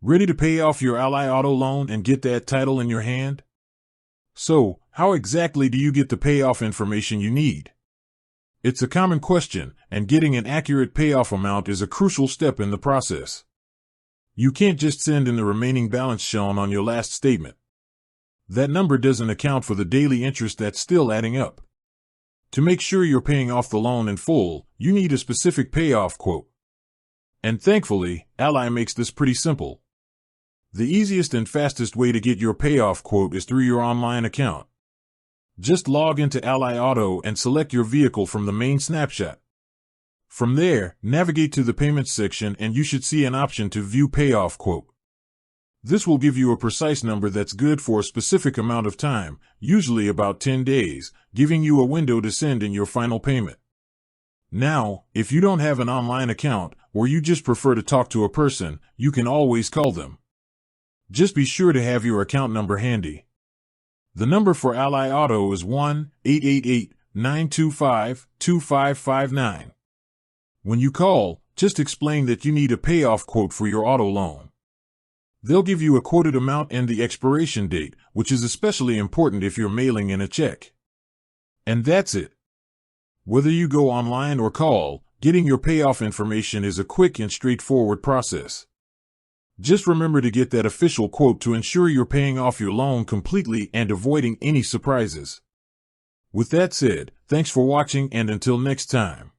Ready to pay off your Ally Auto loan and get that title in your hand? So, how exactly do you get the payoff information you need? It's a common question, and getting an accurate payoff amount is a crucial step in the process. You can't just send in the remaining balance shown on your last statement. That number doesn't account for the daily interest that's still adding up. To make sure you're paying off the loan in full, you need a specific payoff quote. And thankfully, Ally makes this pretty simple. The easiest and fastest way to get your payoff quote is through your online account. Just log into Ally Auto and select your vehicle from the main snapshot. From there, navigate to the payments section and you should see an option to view payoff quote. This will give you a precise number that's good for a specific amount of time, usually about 10 days, giving you a window to send in your final payment. Now, if you don't have an online account, or you just prefer to talk to a person, you can always call them. Just be sure to have your account number handy. The number for Ally Auto is 1-888-925-2559. When you call, just explain that you need a payoff quote for your auto loan. They'll give you a quoted amount and the expiration date, which is especially important if you're mailing in a check. And that's it. Whether you go online or call, getting your payoff information is a quick and straightforward process. Just remember to get that official quote to ensure you're paying off your loan completely and avoiding any surprises. With that said, thanks for watching and until next time.